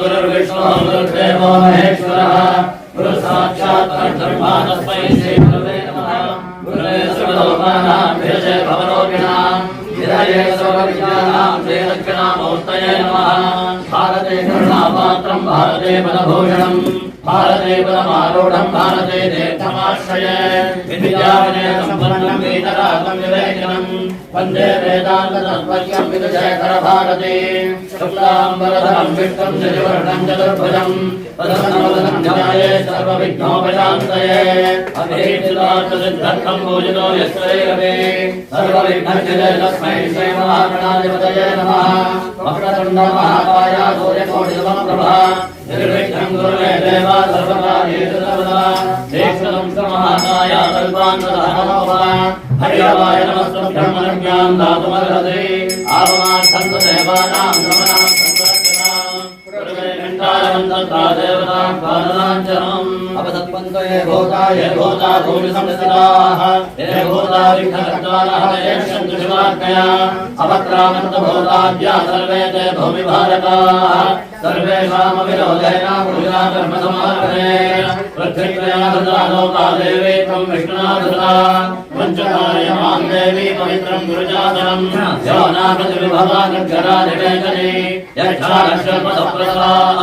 गुरुर्विष्णुः गुरुर्देवो महेश्वरः गुरुसाक्षात् परब्रह्म तस्मै श्री गुरवे नमः। गुरुवे सर्वलोकानां भिषजे भवरोगिणां हृदये सर्वविद्यानां श्रीदक्षिणामूर्तये नमः। भारते करुणापात्रं भारते पदभूषणं भारते पदमारूढं भारते तीर्थमाश्रये विद्याविनयसम्पन्नं वीतरागं विवेकिनं वन्दे वेदान्ततत्त्वज्ञं विदुषेखर भारते। शुक्लाम्बरधरं विष्णुं शशिवर्णं चतुर्भुजं प्रसन्नवदनं ध्यायेत् सर्वविघ्नोपशान्तये। अभीष्टसिद्ध्यर्थं पूजितो यस्यैरवे सर्वविघ्नहरे तस्मै श्रीमहागणाधिपतये नमः। वक्रतुण्डमहाकाय सूर्यकोटिसमप्रभा निर्विघ्नं कुरु मे देव सर्वकार्येषु सर्वदा। दीक्षितं समहाकाय कल्पान्ततः हरिहराय नमस्तुभ्यं मनोज्ञां दातुमर्हसि। आवमार्थं तु देवानां गमनां संरक्षणां गुरुवे घण्टारवन्दन्ता देवतां पादलाञ्चनम् अपसत्पन्तो ये भूता भूमि संस्थिताः ये भूता विघ्नकर्तारः ये यक्षन्तु शिवाज्ञया अपक्रामन्तभूताद्या सर्वे ते भूमिभारकाः सर्वेषामविरोधेन पूजा कर्मसमारभेन पृथ्वीत्रया धृता लोका देवी त्वं विष्णुना धृता पञ्चकार्यमां देवी पवित्रं गुरुजातनं यो नागतिविभवा निर्जरादिवेकने यक्षालक्ष्मसप्रसाः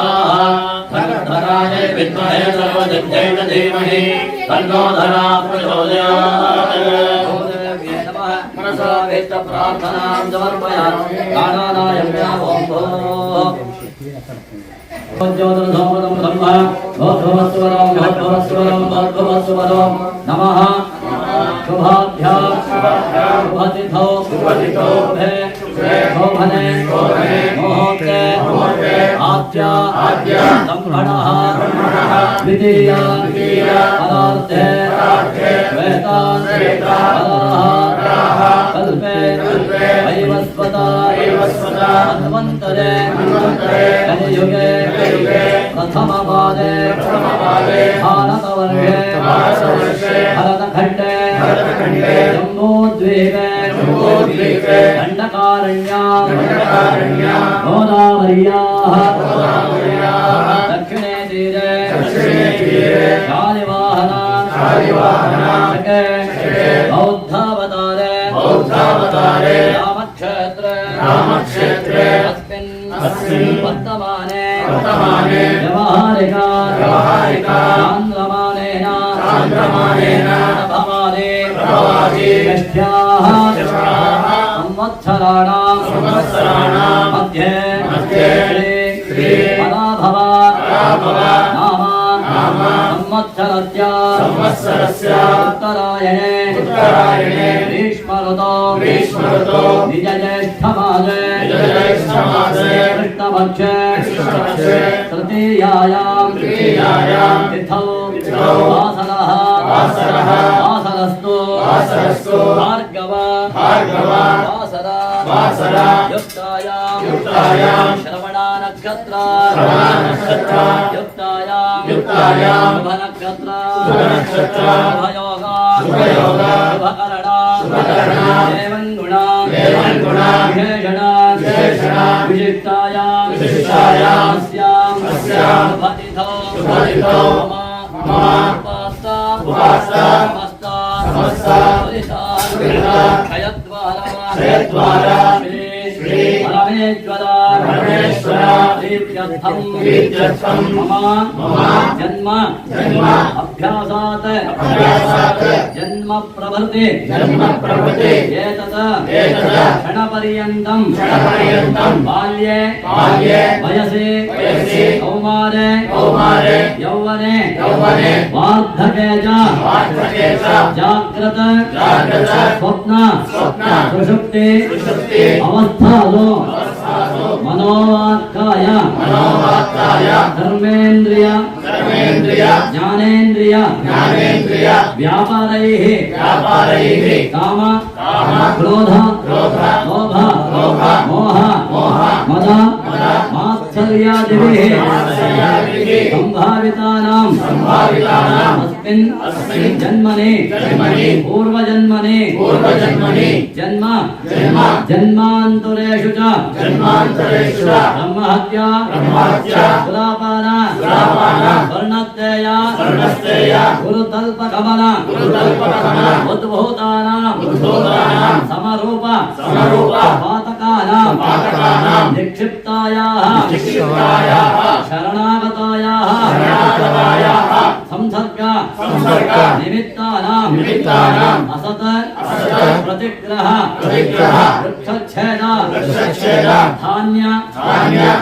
धराय विद्महे सर्वसिद्धै धीमहि तन्नो धरा प्रचोदयात्। मनसा वेत्तप्रार्थनां समर्पयामि काणानायम्या ओं भोः नमः। शुभाभ्यां शुभतिथौ शुभे शोभने मुहूर्ते आद्या संगणः द्वितीया पदार्थे कल्पे वैवस्वता मन्वन्तरे कलियुगे प्रथमपादे भारतवर्षे भरतखण्डे जम्बूद्वीपे दण्डकारण्यां गोदावर्याः दक्षिणे तीरे शालिवाहना बौद्धावतारे रामक्षेत्रे अस्मिन् वर्तमाने व्यवहारिका चान्द्रमानेन प्रभवादि षष्ठ्याः संवत्सराणां मध्ये श्री पराभव नाम संवत्सरस्य उत्तरायणे ग्रीष्मऋतो निजज्येष्ठमासे कृष्णपक्षे तृतीयायां तिथौ वासरस्तु भार्गव वासरा युक्तायां श्रवणा नक्षत्र युक्तायां शुभनक्षत्र शुभयोगा शुभकरणा देवङ्गुणा विशेषणा विशिष्टायां अस्यां शुभतिथौ मम उपास्ता क्षयद्वारा श्री परमेश्वर प्रीत्यर्थं मम जन्म अभ्यासात् जन्म प्रभृति एतत् क्षणपर्यन्तं बाल्ये वयसि कौमारे यौवने वार्धके च जाग्रत स्वप्न सुषुप्ति अवस्थासु मनोवाक्काय धर्मेन्द्रिय ज्ञानेन्द्रिय व्यापारैः काम क्रोध लोभ मोह मद मात्सर्यादिभिः संभावितानां अस्मिन् जन्मनि पूर्वजन्मनि जन्म जन्मान्तरेषु च ब्रह्महत्या सुरापान वर्णत्तेय गुरुतल्पगमन उद्भूतानां समरूप पातकानां निक्षिप्तायाः शरणागतायाः संसर्ग निमित्तानां असत प्रतिग्रह वृक्षच्छेद धान्य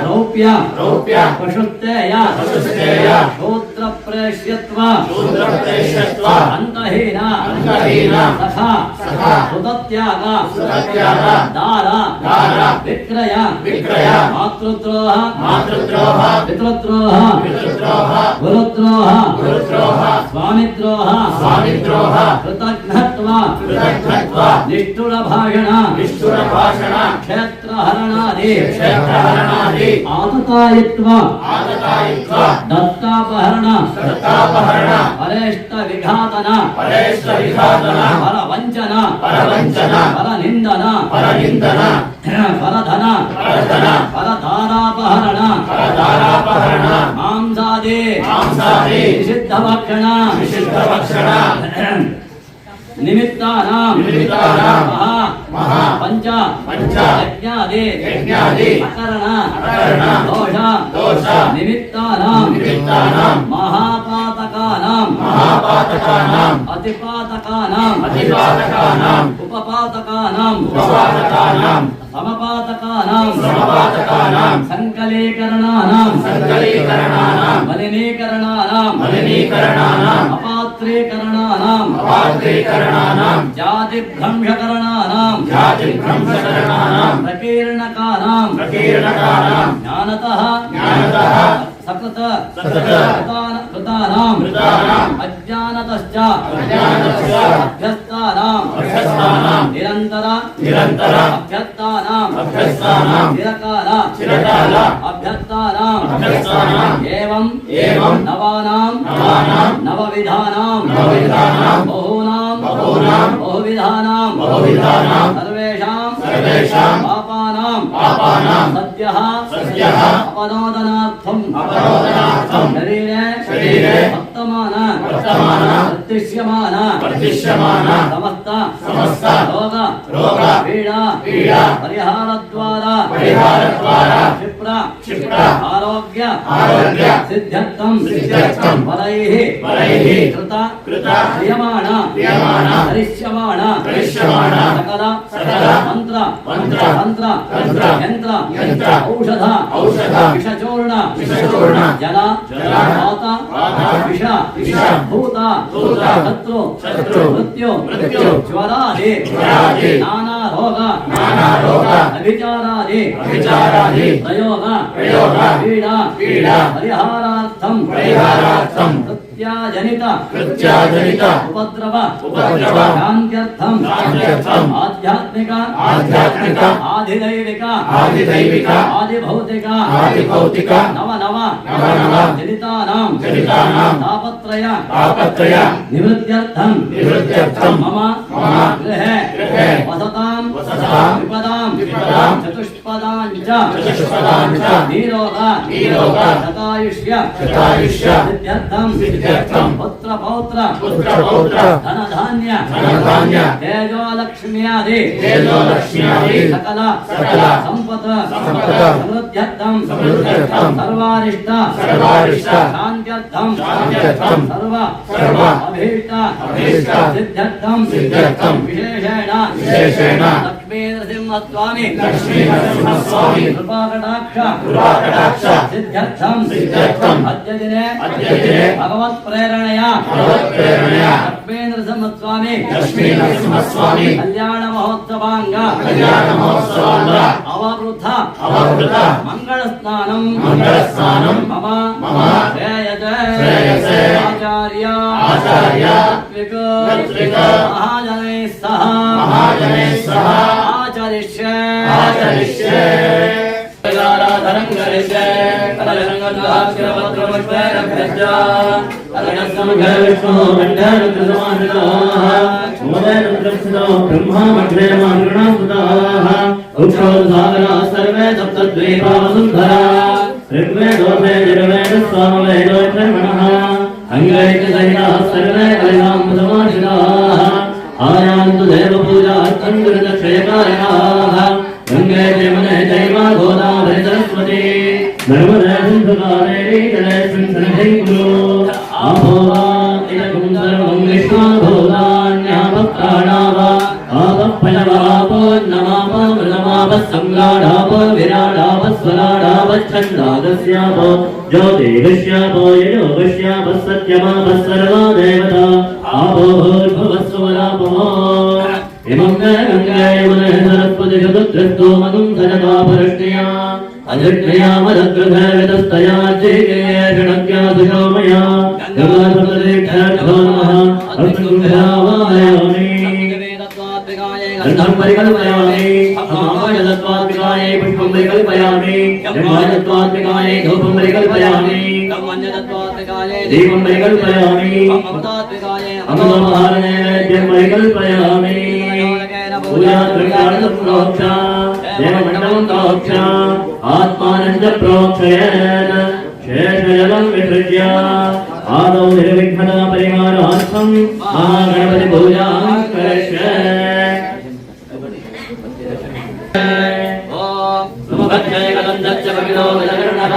रौप्य पशुत्तेय शूद्र प्रेष्यत्व अंतहीन सखा सुतत्याग दार विक्रय मातृद्रोह पितृद्रोह गुरुद्रोह स्वामिद्रोह कृतघ्नत्व निष्ठुर भाषण क्षेत्रहरणादि आततायित्व दत्तापहरण परेष्ट विघातन परवंचन परनिंदन परधन परधारापहरण मांसादि निषिद्धभक्षण निमित्तानां महा पंच यज्ञादि अकरण दोष निमित्तानां महापातकानां अतिपातकानां उपपातकानां समपातकानां संकलीकरणानां मलिनीकरणानां अपात्रीकरणानां जातिभ्रंशकरणानां प्रकीर्णकानां ज्ञानतः सकृत कृतानां अज्ञानतश्च अभ्यस्तानां निरन्तर अभ्यस्तानां चिरकाल अभ्यस्तानां एवं नवानां नवविधानां बहूनां बहुविधानां सर्वेषां पापानां सद्यः अपनोदनार्थं शरीरे वर्तमान प्रतिष्यमान समस्त रोग पीड़ा परिहारद्वारा क्षिप्र आरोग्य सिद्ध्यर्थं वरैः कृत क्रियमाण करिष्यमाण सकल मंत्र यंत्र औषध विषचूर्ण जल वात विष भूत शत्रु मृत्यु ज्वरादि नाना रोग अभिचारादि प्रयोग पीड़ा परिहारार्थं कृत्याजनित उपद्रव शान्त्यर्थं आध्यात्मिक आधिदैविक आदिभौतिक नव जनितानां तापत्रय निवृत्त्यर्थं मम गृहे वसतां विपदां चतुष्पदां च निरोग शतायुष्य सिद्ध्यर्थं पुत्र पौत्र धन धान्य तेजोलक्ष्म्यादि सकल संपत् समृद्ध्यर्थं सर्वारिष्ट शान्त्यर्थं सर्व अभीष्ट सिद्ध्यर्थं विशेषेण लक्ष्मी नरसिंहस्वामी कृपाकटाक्ष सिद्ध्यर्थं अद्य दिने भगवत् प्रेरणया लक्ष्मी नरसिंहस्वामी कल्याण महोत्सवांग अववृथ मंगल स्नानं मम श्रेयसे आचार्य ऋत्विक महाजनैः सह आचरिष्ये आराधनं करिष्ये सर्वे सप्तद्वीपावसुन्धरा ऋग्वेदोर्वे यजुर्वेदस्वामवेदो ब्रह्मणः अंगैकसहिताः सर्वे कलिकाम्बुसमाश्रिताः आयान्तु देवपूजार्थं गुरुदक्षयकारिणाः गङ्गे यमुने चैव गोदावरी सरस्वती नर्मदे सिन्धुकावेरी जलेऽस्मिन् सन्निधिं कुरु आपो वा इदं सर्वं विश्वाभूतान्यापप्राणाव आपप्पयवापोन्नमापो मृतमापः संगाढापो विराडापस्वराडापच्छन्दागस्यापो ज्योतिगस्यापो ययोगस्यापः सत्यमापः सर्वा देवता आपो भूर्भुवस्सुवरापो इमं गङ्गे यमुने सरस्वती जगद्रस्तो मनुं धनतापरश्निया अजट्मया मदग्रधवितस्तया जयेषणज्ञा सुशोमया गङ्गाधुरेभ्यो नमः अर्जुनभावायामि गन्धं परिकल्पयामि अमायदत्वात्मिकायै पुष्पं परिकल्पयामि ब्रह्मायदत्वात्मिकायै धूपं परिकल्पयामि दीपं परिकल्पयामि अमृतमहानैवेद्यं परिकल्पयामि पूजाद्रव्याणि प्रोक्ष्य देवमण्डलं प्रोक्ष्य आत्मानं च प्रोक्षयेत् शेषजलं विसृज्य आदौ निर्विघ्नता परिहारार्थं महागणपति पूजां करिष्ये भक्तैकदन्तस्य भगिनो विलगर्णः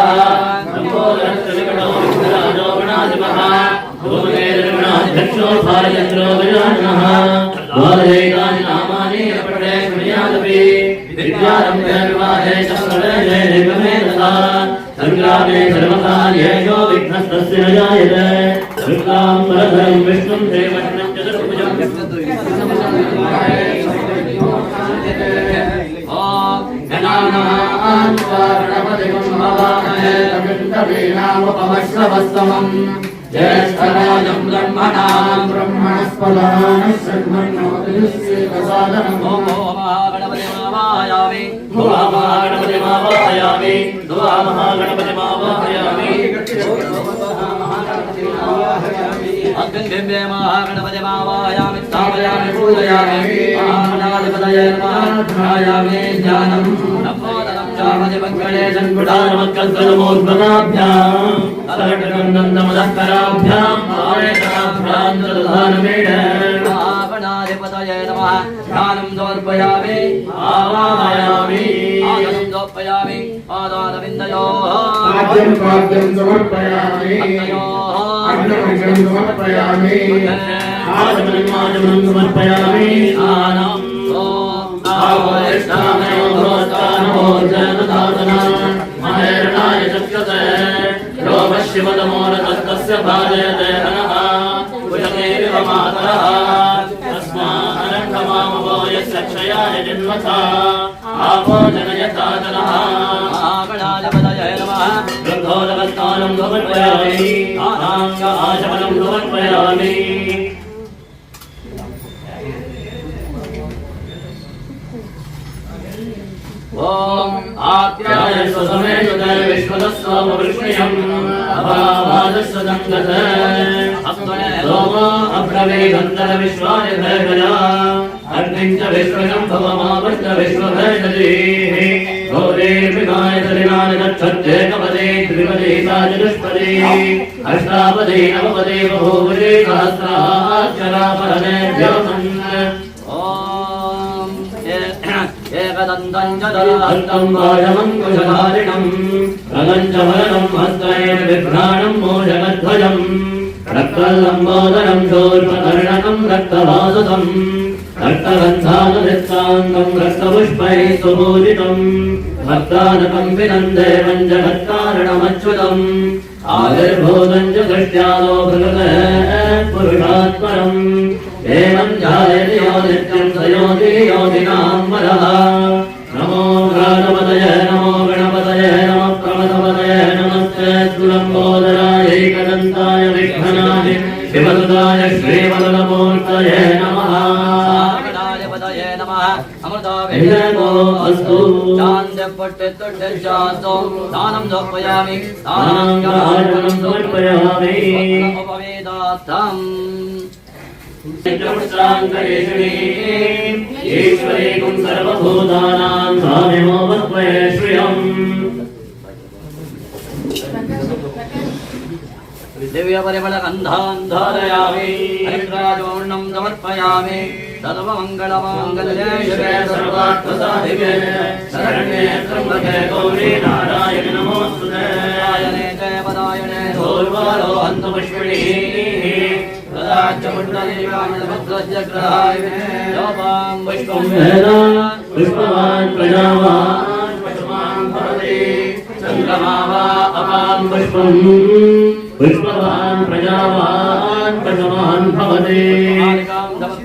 सम्बोधनस्य विकटो विघ्नराजो गणाधिपः भूमकेर्गणाध्यक्षो भार्यन्द्रो गजाननः द्वादशैकानि नामानि अपठे शृणुयादपि विद्यारम्भे विवाहे च प्रलये निगमे तथा संग्रामे सर्वकार्येषु विघ्नस्तस्य न जायते शुक्लाम्बरधरं विष्णुं देवज्ञं चतुर्भुजं गणानामुपमश्रवस्तमम् ज्येष्ठराजं ब्रह्मणां ब्रह्मणस्पदानं शृण्वन्नोतिष्ठेकसादनम् ॐ महागणपतिमावाहयामि महागणपतिमावाहयामि महागणपतिमावाहयामि अग्निभ्ये महागणपतिमावाहयामि स्थापयामि पूजयामि महागणाधिपतये नमः ध्यायामि ध्यानं नमोदनं चामधिपङ्कजे सन्कुटानमत्कल्पनमोद्भगाभ्याम् अलकटकन्दन्दमदःकराभ्यां आयतनाभ्यां दधानमेण महागणाधिपतये नमः ध्यानं समर्पयामि आवाहयामि आसनं समर्पयामि पादारविन्दयोः राज्यं समर्पयामि अन्नमङ्गलं समर्पयामि आचमनं समर्पयामि आनम् महेरणाय चक्षते रोमशिवतमोरतस्तस्य भाजयते हनः कुशमेव मातरः तस्मादनन्दमामवो यस्य क्षयाय जन्मथा आपो जनयथा जनः महागणाधिपतये नमः गन्धोदकस्नानं समर्पयामि आनाङ्ग आचमनं समर्पयामि ॐ आत्याय स्वसमेतते विश्वदस्वामवृष्ण्यम् अभावादस्य सङ्गते सोमो अब्रवीगन्धरविश्वाय भेदया अग्निं च विश्वजं भवमावर्त विश्वभेदजीः गौरीर्विगाय सलिलानि गच्छत्येकपदे त्रिपदे सा चतुष्पदे अष्टापदे नवपदे बहूपदे सहस्राक्षरा परमेभ्यो एकदन्तं च दलहस्तं वाजमङ्कुशधारिणं रगञ्चवरणं हस्तैर् विभ्राणं मोषगध्वजं रक्तलम्बोदरं शूर्पकर्णकं रक्तवासुतं रक्तगन्धानुधिस्ताङ्गं रक्तपुष्पैः सुपूजितं भक्तानकं विनन्देवं जगत्कारणमच्युतम् आविर्भूतं च दृष्ट्यादो भृगते पुरुषात्परम् एवं ध्यायति यो नित्यं स योगी योगिनां वरः नमो गणपतये नमः प्रमथपतये नमस्ते सुलम्बोदराय एकदन्ताय विघ्नाय शिवसुताय श्रीवदनमूर्तये नमः गणाधिपतये नमः अमृता विजयो अस्तु शान्तिपट्टितुट्टिश्चास्तु दानं समर्पयामि दानं समर्पयामि उपवेदार्थम् ईश्वरेकं सर्वभूतानां स्वामिमोपत्वये श्रियम् दिव्यपरिमलगन्धान् धारयामि हरिद्राजोर्णं समर्पयामि सर्वमङ्गलमाङ्गल्ये शिवे सर्वार्थसाधिके शरण्ये त्र्यम्बके गौरी नारायणि नमोस्तुते नारायणे च पदायणे धूर्वारोहन्तु पुष्पिणी पुष्पवान् प्रजावान् पशुमान् भवति चन्द्रमा वा अपां पुष्पम् पुष्पवान् प्रजावान् पशुमान् भवति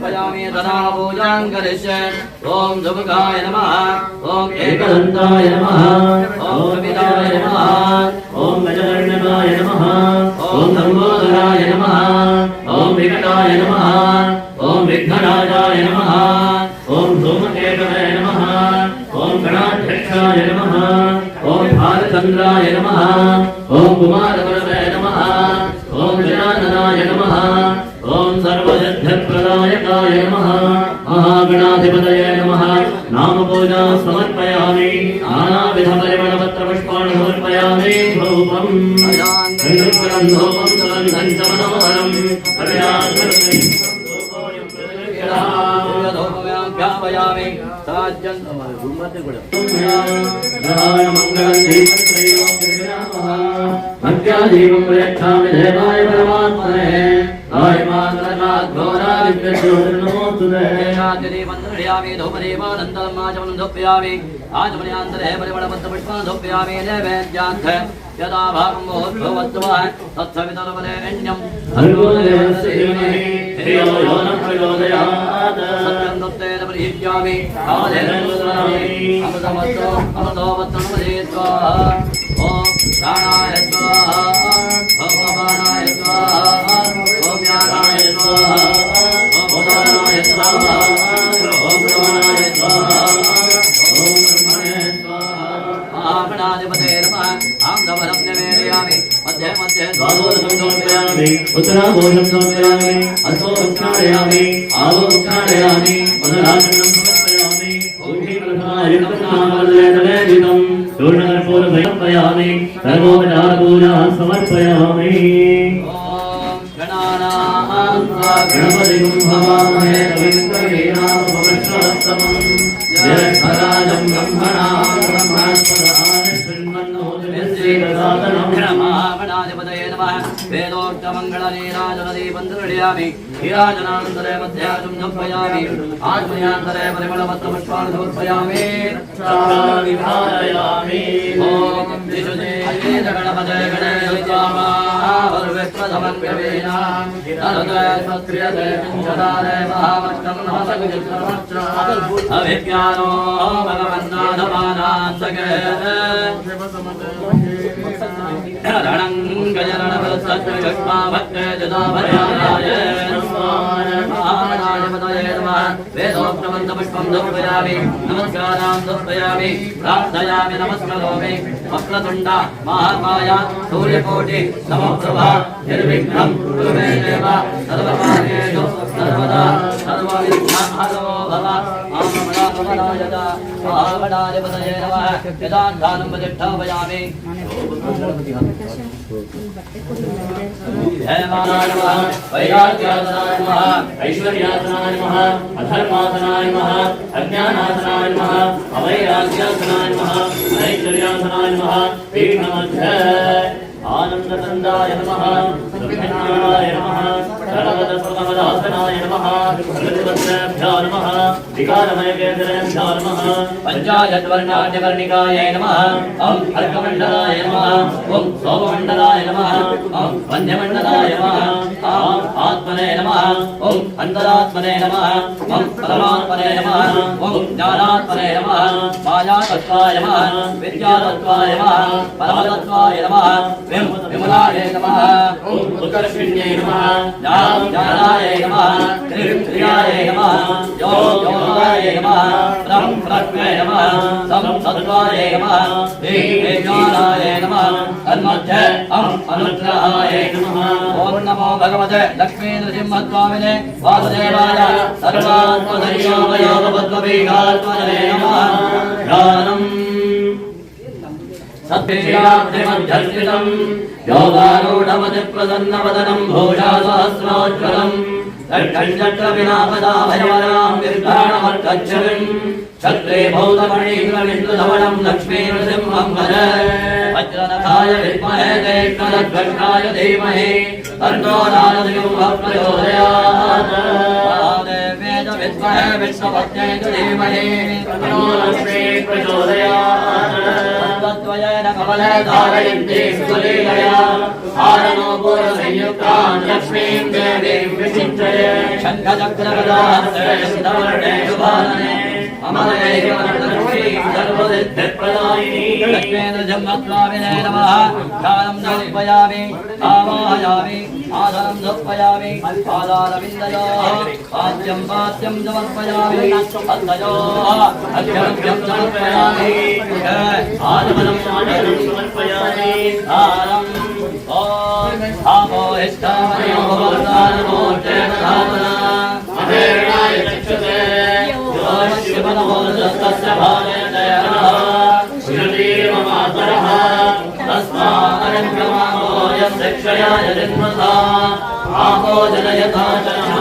समर्पयामि तदा पूजां करिष्ये ॐ सुमुखाय नमः ॐ एकदन्ताय नमः ॐ कपिलाय नमः ॐ गजकर्णकाय नमः ॐ लम्बोदराय नमः ॐ विकटाय नमः ॐ विघ्नराजाय नमः ॐ धूमकेतवे नमः ॐ गणाध्यक्षाय नमः ॐ भालचन्द्राय नमः ॐ कुमारवरवे नमः ॐ गजाननाय नमः ॐ सर्वसिद्धिप्रदायकाय नमः महागणाधिपतये नमः नामपूजा समर्पयामि नानाविधपरिमलपत्रपुष्पाणि समर्पयामि धूपम् धूपं सुगन्धं च मनोहरम् ध्यापयामि मध्यादीपं प्रयच्छामि देवाय परमात्मने नमोस्तुते देवादिदेवन्द्रयामि धूपदेवानन्दमाचमनं धूपयामि आचमन्यान्तरे परिमलपत्रपुष्पान् धूपयामि नैवेद्यान्त यदा भागं भवद्भवद्वः तत्सवितर्वरेण्यं सत्यं दत्तेन परिहिष्यामि अमृतमस्तोपत्रमदे स्वाहा ॐ प्राणाय स्वाहा ॐ अपानाय स्वाहा ॐ ज्ञानाय स्वाहा ॐ उदानाय स्वाहा ॐ प्रमाणाय स्वाहा ॐ ब्रह्मणे स्वाहा महागणाधिपते नमः आम्रवरं निवेदयामि मध्ये मध्ये द्वादशं समर्पयामि उत्तराघोषं समर्पयामि अथो उत्थापयामि आवो उत्थापयामि उदराचरणं समर्पयामि ऊर्ध्वप्रथमायुक्तनामलेदवेदितं चूर्णकर्पूरं समर्पयामि सर्वोपचारपूजां समर्पयामि गणपतिं भवामहे कविं ज्येष्ठराजं ब्रह्मणां ब्रह्मणस्पदाय महागणाधिपतये नमः वेदोक्तमङ्गलनीराजनदीपं दृढयामि हीराजनानन्तरे मध्याजं धूपयामि आत्मयान्तरे परिमलपत्रपुष्पाणि समर्पयामि विधारयामि ॐ विशुद्धे गणपते गणेशप्रथमं कवीनां नरदयस्मत्रियते पिञ्चदारे महामष्टं नमसकुचित्रमश्च अभिज्ञानो भगवन्नाथमानां सके रणं गजरणवत्सत्युष्मा भक्ते जदाभयाय महागणाधिपतये नमः वेदोक्तमन्तपुष्पं धूपयामि नमस्कारां धूपयामि प्रार्थयामि नमस्करोमि वक्रतुण्ड महाकाय सूर्यकोटि समप्रभा निर्विघ्नं कुरु मे देव सर्वकार्येषु सर्वदा सर्वविघ्नहरो भव महागणाधिपतये नमः वेदान्तानं प्रतिष्ठापयामि जयमानाय नमः वैराग्यासनाय नमः ऐश्वर्यासनाय नमः अधर्मासनाय नमः अज्ञानासनाय नमः अवैराग्यासनाय नमः ऐश्वर्यासनाय नमः पीठमध्ये आनन्दनन्दाय नमः ब्रह्मण्याय नमः सर्वगतस्वतमदासनाय नमः प्रतिपत्रेभ्यो नमः विकारमयकेतरेभ्यो नमः पञ्चाशद्वर्णाढ्यवर्णिकायै नमः ॐ अर्कमण्डलाय नमः ॐ सोममण्डलाय नमः ॐ वन्यमण्डलाय नमः ॐ आत्मने नमः ॐ अन्तरात्मने नमः ॐ परमात्मने नमः ॐ ज्ञानात्मने नमः मायातत्त्वाय नमः विद्यातत्त्वाय नमः परमतत्त्वाय नमः विमलाय नमः उत्कर्षिण्यै नमः ज्ञानाय नमः त्रिक्रियाय नमः योगाय नमः ब्रह्मणे नमः सत्त्वाय नमः ज्ञानाय नमः तन्मध्ये अनुग्रहाय नमः। ओम नमो भगवते लक्ष्मी नृसिंहस्वामिने वासुदेवाय सर्वात्मधैर्योगयोगपद्मपीठात्मने नमः। ज्ञानम् सत्याग्निमध्यस्थितम् योगारूढमतिप्रसन्नवदनम् भूषा सहस्रोज्ज्वलम् चक्रविनापदाभयवराम् निर्धारणमर्कच्छविम् चक्रे भौतमणीन्द्रमिन्द्रधवनम् लक्ष्मीनृसिंहम् भज। वज्रनखाय विद्महे कृष्णध्वजाय धीमहि तन्नो नारसिंहः प्रचोदयात्। महादेव्यै च विद्महे विष्णुपत्न्यै च धीमहि तन्नो लक्ष्मी प्रचोदयात्। तद्वयेन कमले धारयन्ति सुलीलया हारनोपूरसंयुक्तान् लक्ष्मीं देवीं विचिन्तये। शङ्खचक्रगदाहस्ते शुभानने अमरैकमनलक्ष्मीं सर्वसिद्धिप्रदायिनी लक्ष्मीनृसिंहस्वामिने नमः। ध्यानं समर्पयामि आवाहयामि आसनं समर्पयामि पादारविन्दयोः पाद्यं पाद्यं समर्पयामि हस्तयोः अर्घ्यं समर्पयामि आचमनं समर्पयामि दारम् ॐ आपो इष्टामयो भवतानमूर्ते धातुना अहेरणाय चक्षुषे शिवनमोदस्तस्य भाजयतयः श्रुतिर्ममातरः तस्मादरङ्गमावो यस्यक्षयाय जन्मथा आपो जनयथा जनः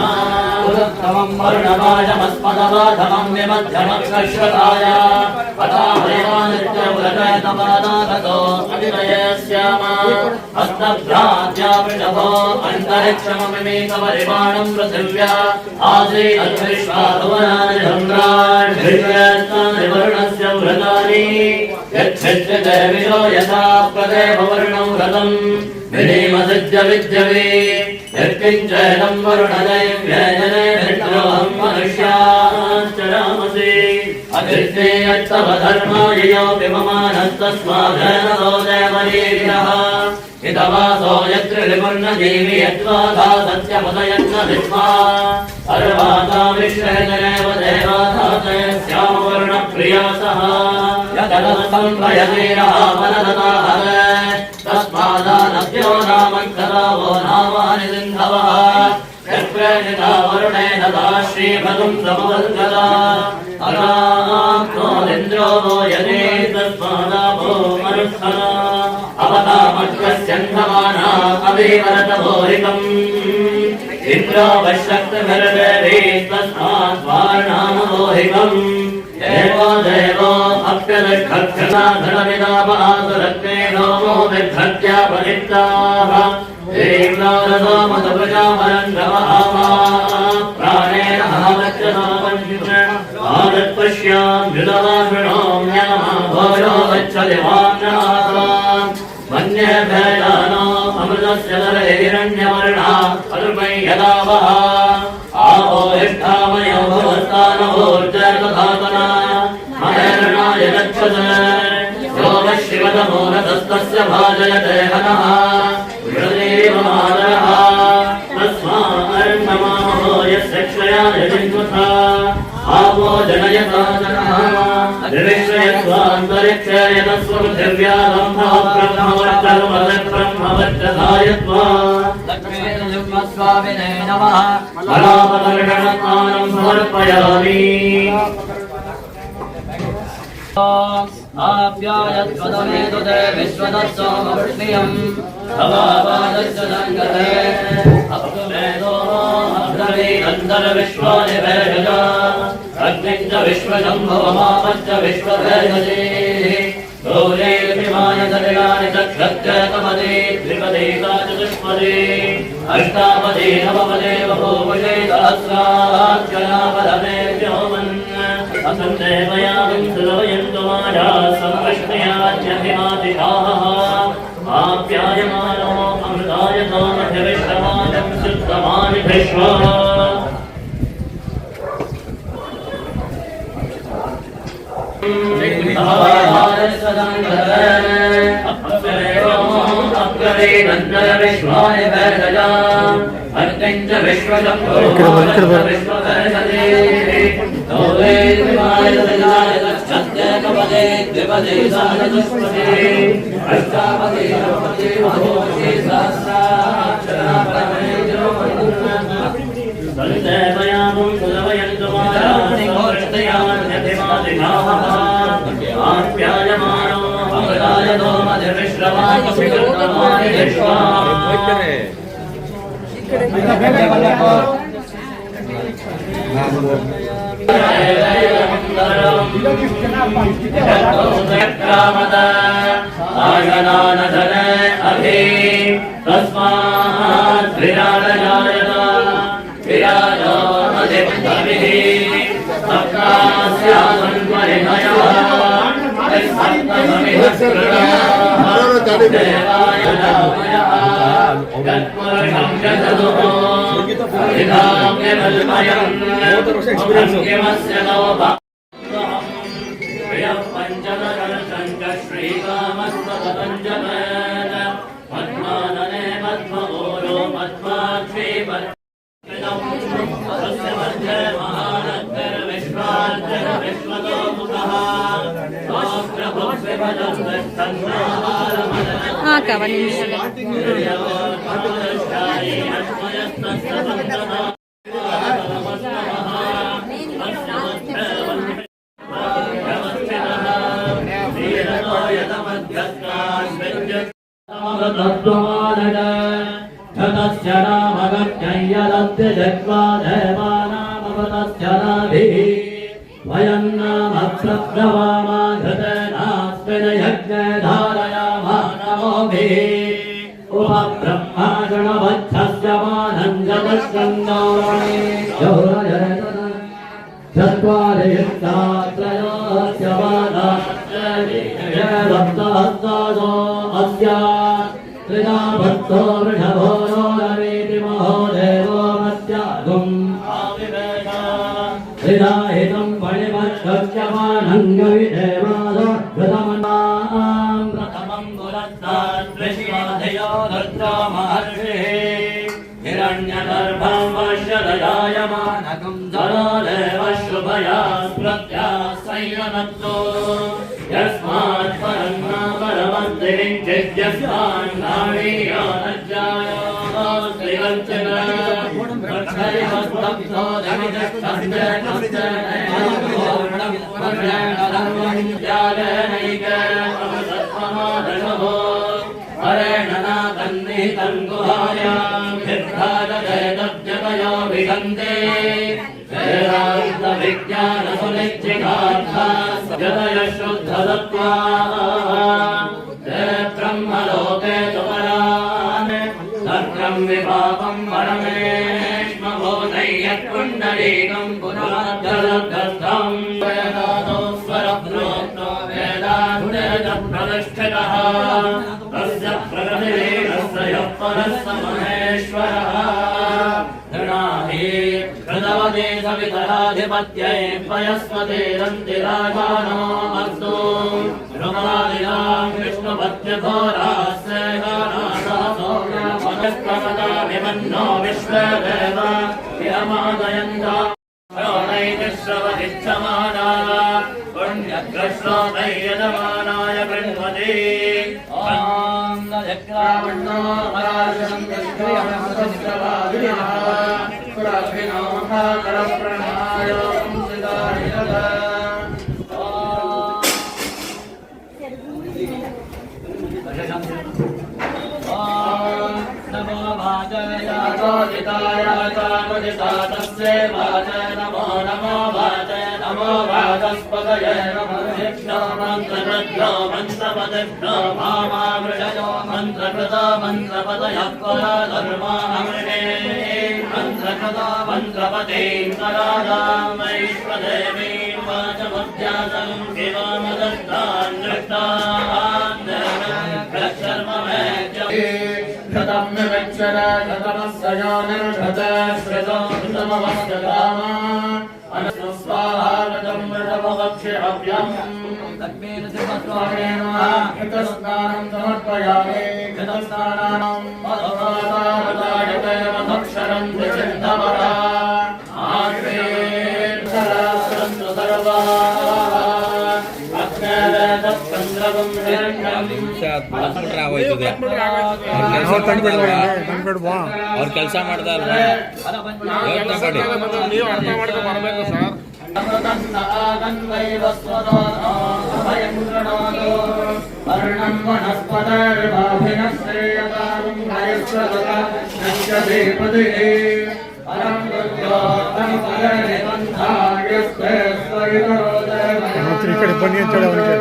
पुरुत्तमं वर्णवाजमस्मदवाधमं विमध्यमक्षश्वताय पदाभयवानित्यव्रतयतपादागतो अतिनयस्याम हस्तभ्रात्यावृषभो अन्तरिक्षममिमेकपरिमाणं पृथिव्या आसीदद्विश्वा भुवनानि सम्राट् भिर्यस्तानि वर्णस्य व्रतानि यच्छिद्यते विशो यथा प्रदेववर्णं व्रतम् विधिमसिद्ध्य विद्यवे यत्किञ्चैनं वरुणदैव्यजने विद्रोहं मनुष्याश्चरामसि अकृत्ये यत्तव धर्माययोऽपि ममानस्तस्मादो देवरीर्यः हितवासो यत्र विपुर्णजीवि यद्वाधा सत्यमुदयन्न विद्मा सर्वाधा विश्वेदेव देवाधाते श्यामवर्णप्रियासः यदस्तं भयवीरः वनदताहर तस्मादानभ्यो नामङ्करावो नामानि सिन्धवः यत्प्रेणिता वरुणेन दा श्रीभगं समवद्गदा अगाप्नोदिन्द्रो वो यदि तस्मादापो मरुत्सना अवतामग्रस्यन्धमाना अभिवरतभोरिकम् इन्द्रो वश्यक्तभिर्देवी तस्मात् वार्णामभोहिकम् देवो देवो अप्यदक्षनाधनविदापासुरत्ने नोमो विभ्रत्यापनित्ताः देवनारसोमदप्रजामरङ्गमहामा प्राणेन हावच्चनापञ्च आदत्पश्याम् युधवाषणोम्यनमः भोजो गच्छदिवान्नासा मन्यभेदानो अमृतस्य दरहिरण्यवर्णा अल्पै यदावः आपो इष्ठामयो भवस्तानभोर्जयतधातना महेरणाय गच्छत यो वः शिवतमोरतस्तस्य भाजयते हनः विरदेवमादरः तस्मादर्णमाहो यस्य क्षयाय जिन्वथा आपो जनयता जनः निर्विश्रयत्वान्तरिक्षे यतस्वपृथिव्या ब्रह्मवर्चर्वदब्रह्मवर्चधायत्वा लक्ष्मीनृसिंहस्वामिने नमः। मलापदर्शनस्नानं समर्पयामि आप्यायत्वदमेतुते विश्वदत्सोमवृष्णियम् भवापादश्च सङ्गते अप्सुमेधो अब्रवीरन्तरविश्वानि भेषजा अग्निम् च विश्वशम्भवमापश्च विश्वभेषजेः गौरेर्भिमायतलिलानि चक्षत्रकमदे त्रिपदेता चतुष्पदे अष्टापदे नवपदे बभूवुषे सहस्राक्षरापदमेभ्यो मन् असंदेवयामिं सुलभयन्तुमाया संकृष्णयाज्ञभिमातिकाः आप्यायमानो अमृतायतो मध्यविश्रमाजं शुद्धमानि विश्वा अप्सरेणन्दर विश्वाय भैरजा अर्कञ्च विश्वशम्भो विश्वकर्षदे दोले त्रिमाय दलाय दक्षत्यकपदे द्विपदे साधुष्पदे अष्टापदे नवपदे महोपदे सहस्राक्षरापदे सन्देवयामं सुदवयन्तुमाराणि घोषतयान्यतिमादिनाः आप्यायमानो अमृतायतो मधिविश्रवामपितृतमानि विश्वा आयनानधन अभि तस्मात् विराजयायत विराजो अधिपतिः सप्तास्यासन्परिणयः देवाय रामयः गत्पुरुषं जगदुः विधाम्यमल्मयम् भङ्गिमस्य लोभः प्रियः पञ्चमकर्षं च श्रीकामस्तपतञ्जमेन पद्मानने पद्मगोरो पद्माक्षी तस्य मध्ये महानगरविश्वार्जन विश्वतो मुखः तस्य नामगत्ययदस्य जग्वा देवानामवतस्य नाभिः वयं नाम प्रभवामाधृतनास्मिन् यज्ञे धारयामा नमोभिः उपब्रह्मागणवच्छस्य मानं जगत्सङ्गौरणे चत्वारि युक्तात्रयोस्य वादाश्चर्यवत्तहस्तादो अस्य त्रिधा भक्तो वृषभो नो रवेति महो देवो मत्यागुम् त्रिधाहितं फणिमत्सत्यमानं गविदेवादो कृतमनां प्रथमं पुरस्तात् विश्वाधयो दत्तो महर्षिः हिरण्यगर्भं वश्यदयायमानकं धरो देवशुभया प्रत्यासयनत्तो यस्मात् परं न परमन्त्रिञ्चिद्यस्मान् नावीयो नज्जायोऽस्ति कञ्चन प्रक्षरिमस्तब्धो धमिदस्तब्धर्वणैकमसत्महादशभो हरेण नाकन्निहितं गुहायां सिद्धादजयदब्जतयो विगन्ते वेदान्तविज्ञानसुनिश्चितार्था जतयः शुद्धसत्त्वाः ते ब्रह्मलोके तु परान् तत्रं विपापं परमेष्मभूतयत्कुण्डलीकं पुनरुद्धरद्धं वेदादो स्वरप्रोक्तो वेदान्तप्रतिष्ठितः तस्य प्रकृतिरेकस्य यः परः स महेश्वरः गणाहि कृतवते सवितराधिपत्यै पयस्पतिरन्तिराजानो अस्तु ध्रुवादिनां विष्णुपत्यघोरास्य गानासहसोऽपदस्त्वपदाभिमन्नो विश्वदेव यमादयन्ता श्रवतिच्छमाना पुण्यग्रश्रोतैर्यजमानाय गृह्णति चक्रावण्णो अराजनं यस्त्रियमसस्त्रवादिनः सुरभिनो महाकरप्रणहाय संसिदारिणः नमो वाचयातोदिताय चानुदितातस्य वाच नमो नमो वाच नमो वाचस्पदये नमो मन्त्रकृतो मन्त्रपदभ्यो भामावृषयो मन्त्रकृतो मन्त्रपदयः पराधर्मामृणे मन्त्रकृतो मन्त्रपदीं करादामैश्वदेवीं वाचमध्यासं शिवमदत्तान् दृष्टान् शतं विवक्षर शतमस्सयोनिर्षत श्रुतो कृतमवस्यताम अनस्वाहागतं वृषभवक्षिहव्यम् तद्मेन शिवस्वामेन कृतस्नानं समर्पयामि कृतस्नानां पदपादावतायते मधक्षर तत्कन्द्रवं हिरण्यम् ಆಗೋಯ್ತದೆ ಅವ್ರು ತಂದ್ಬಿಡ್ಬಾ ಅವ್ರು ಕೆಲಸ ಮಾಡ್ತಾ ಇಲ್ವಾ ಯೋಚನೆ ಮಾಡಿ ನೀವು ಅರ್ಥ ಮಾಡ್ಕೊಂಡು ಬರಬೇಕು ಸರ್ वर्णं वनस्पतिर्वाभिनश्रेयतां हरिश्वदीपतिः परं दुर्योधनपरनिबन्धायस्ते ಈ ಕಡೆ ಬನ್ನಿ ಅಂತೇಳಿ ಅವನಿಗೆ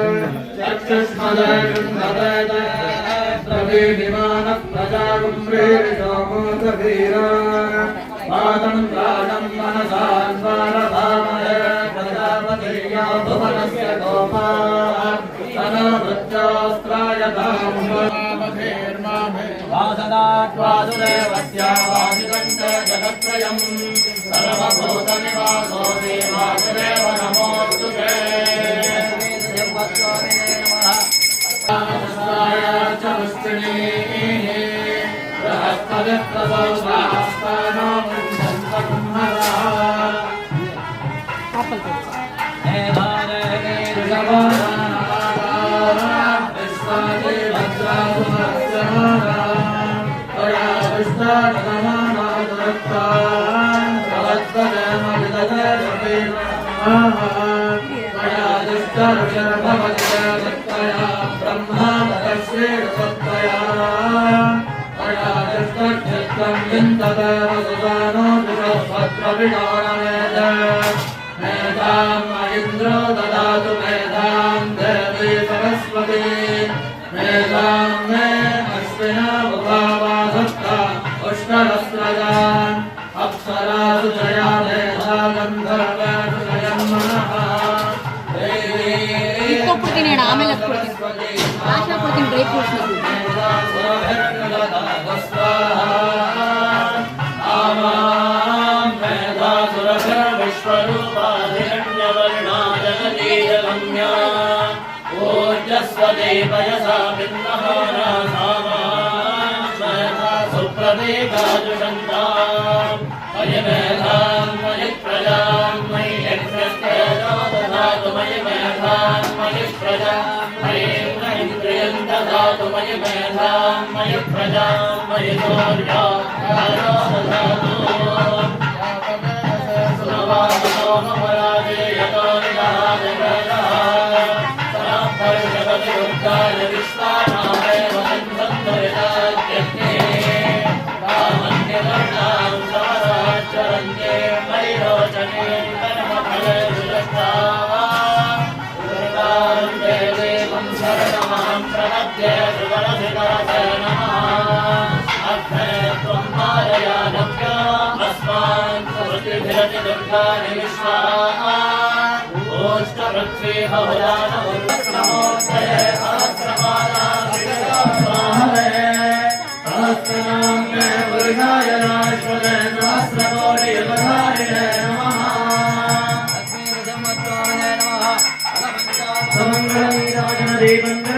पादं प्राणं मनसान्वारभामय प्रजापतिर्या भुवनस्य गोपाः तनवृत्यास्त्रायतां वासनात्वादुदेवस्यावासितं च जगत्त्रयं सर्वभूतनिवासो देवासुदेव नमोऽस्तु ते च पुष्टिनीः इन्द्रो ददातु मेधां देवी सरस्वती मेधां मे अश्विना भुवासत्ता उष्णरस्रजान् अप्सरासु जया मेधा गन्धर्वेषु जयन्मनः ಕೊಡ್ತೀನಿ ಆಮೇಲೆ ಕೊಡ್ತೀನಿ ಆಶಾ ಕೊಡ್ತೀನಿ ಡ್ರೈ ಫ್ರೂಟ್ಸ್ ओजस्वदेवयसा सुप्रदेकाजुषन्ताम् मयि मेधां मयि प्रजां मयि यज्ञस्तेजो ददातु मयि मेधां मयि प्रजां मयि इन्द्रियं ददातु मयि मेधां मयि प्रजां मयि शौर्या ददातु सुरवासो ममराजे यतो निराजगतः सर्वजगति दुर्गाय विश्वानाय वन्दन्तरिताज्ञे रामन्यवर्णां समराचरन्ये मयिरोचने कर्मफले विदष्टाः दुर्गां देवीं शरणमहं प्रपद्ये सुवरसिकरसे नमः अग्ने त्वं मारयानभ्यो अस्मान् स्मृतिभिरति दुर्गानि विश्वाः ओष्टवृक्षे भवदानमुर्नमोदये सहस्रपादाभिषेकामहे सहस्रनाम्ने पुरुषाय नाश्वते सहस्रकोटियुगधारिणे नमः समङ्गलं